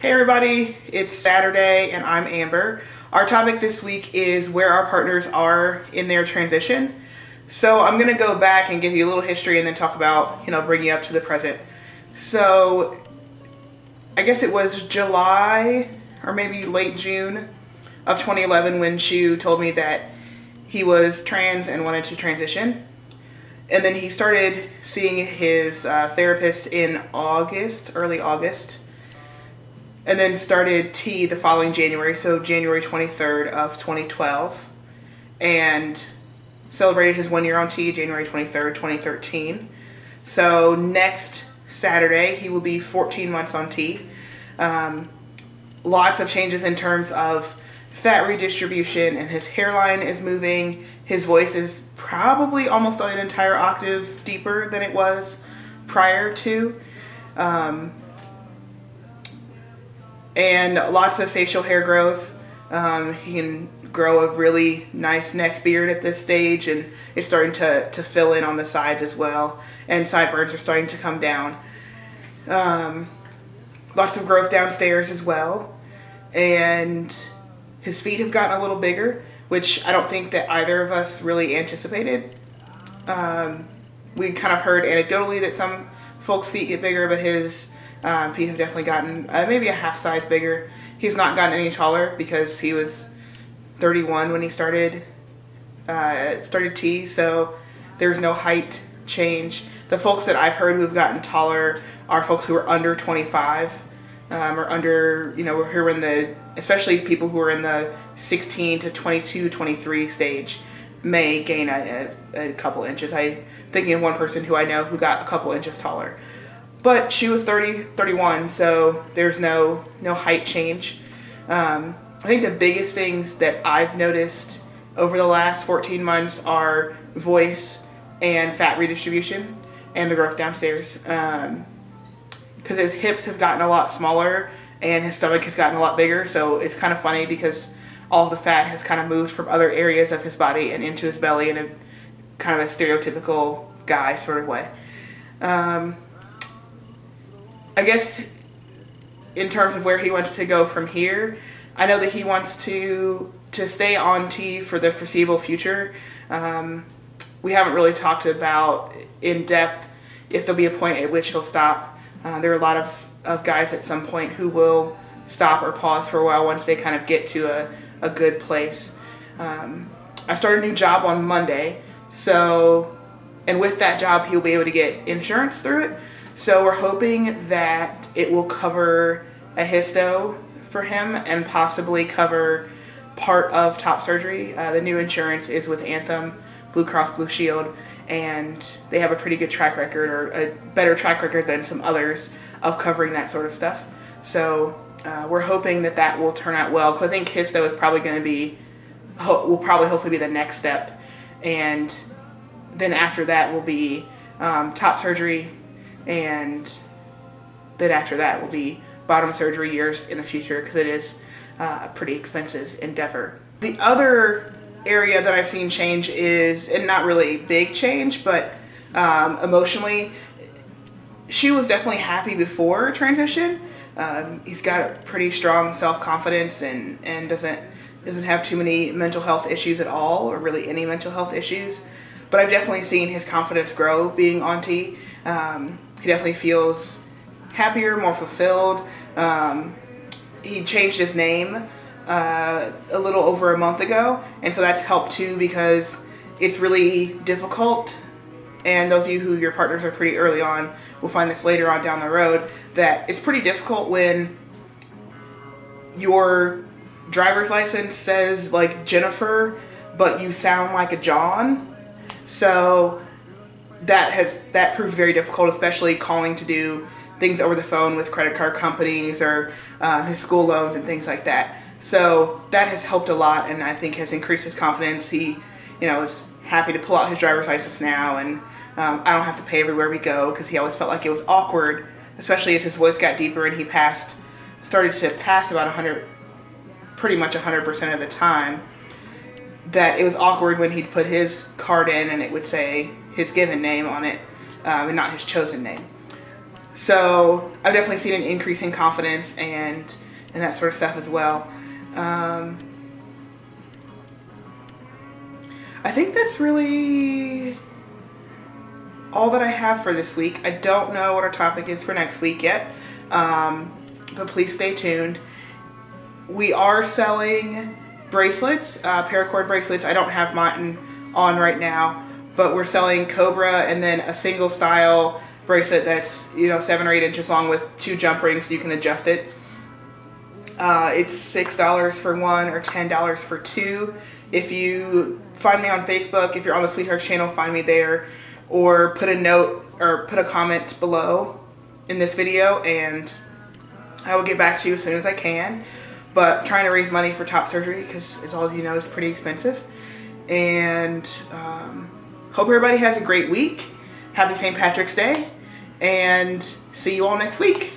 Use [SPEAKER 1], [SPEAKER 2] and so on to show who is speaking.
[SPEAKER 1] Hey everybody, it's Saturday and I'm Amber. Our topic this week is where our partners are in their transition. So I'm going to go back and give you a little history and then talk about, bring you up to the present. So I guess it was July or maybe late June of 2011 when Shu told me that he was trans and wanted to transition. And then he started seeing his therapist in early August. And then started T the following January, so January 23rd of 2012. And celebrated his 1 year on T, January 23rd, 2013. So next Saturday, he will be 14 months on T. Lots of changes in terms of fat redistribution, and his hairline is moving. His voice is probably almost an entire octave deeper than it was prior to. And lots of facial hair growth. He can grow a really nice neck beard at this stage, and it's starting to fill in on the sides as well. And sideburns are starting to come down. Lots of growth downstairs as well. And his feet have gotten a little bigger, which I don't think that either of us really anticipated. We kind of heard anecdotally that some folks' feet get bigger, but his feet have definitely gotten maybe a half size bigger. He's not gotten any taller because he was 31 when he started T, so there's no height change. The folks that I've heard who have gotten taller are folks who are under 25, or under, who are in the, especially people who are in the 16 to 22, 23 stage may gain a couple inches. I'm thinking of one person who I know who got a couple inches taller. But she was 31, so there's no height change. I think the biggest things that I've noticed over the last 14 months are voice and fat redistribution and the growth downstairs. Because his hips have gotten a lot smaller and his stomach has gotten a lot bigger, so it's kind of funny because all the fat has kind of moved from other areas of his body and into his belly in a kind of a stereotypical guy sort of way. I guess in terms of where he wants to go from here, I know that he wants to stay on T for the foreseeable future. We haven't really talked about in depth if there'll be a point at which he'll stop. There are a lot of guys at some point who will stop or pause for a while once they kind of get to a good place. I started a new job on Monday, and with that job he'll be able to get insurance through it. So we're hoping that it will cover a histo for him and possibly cover part of top surgery. The new insurance is with Anthem, Blue Cross Blue Shield, and they have a pretty good track record, or a better track record than some others, of covering that sort of stuff. So we're hoping that will turn out well, because I think histo is probably going to be, hopefully be the next step. And then after that will be top surgery, and then after that will be bottom surgery years in the future, because it is a pretty expensive endeavor. The other area that I've seen change is, and not really big change, but emotionally, she was definitely happy before transition. He's got a pretty strong self-confidence and doesn't have too many mental health issues at all, or really any mental health issues. But I've definitely seen his confidence grow being on T. He definitely feels happier, more fulfilled. He changed his name a little over a month ago, and so that's helped too, because it's really difficult, and those of you who your partners are pretty early on will find this later on down the road, that it's pretty difficult when your driver's license says like Jennifer, but you sound like a John. So that proved very difficult, especially calling to do things over the phone with credit card companies or his school loans and things like that. So that has helped a lot, and I think has increased his confidence. He, is happy to pull out his driver's license now, and I don't have to pay everywhere we go, because he always felt like it was awkward, especially as his voice got deeper and he started to pass about pretty much 100% of the time, that it was awkward when he'd put his card in and it would say his given name on it, and not his chosen name. So I've definitely seen an increase in confidence and that sort of stuff as well. I think that's really all that I have for this week. I don't know what our topic is for next week yet, but please stay tuned. We are selling bracelets, paracord bracelets. I don't have mine on right now, but we're selling Cobra and then a single style bracelet that's 7 or 8 inches long with 2 jump rings so you can adjust it. It's $6 for one or $10 for two. If you find me on Facebook, if you're on the Sweethearts channel, find me there, or put a note or put a comment below in this video and I will get back to you as soon as I can. But trying to raise money for top surgery, because as all of you know, is pretty expensive. And hope everybody has a great week. Happy St. Patrick's Day, and see you all next week.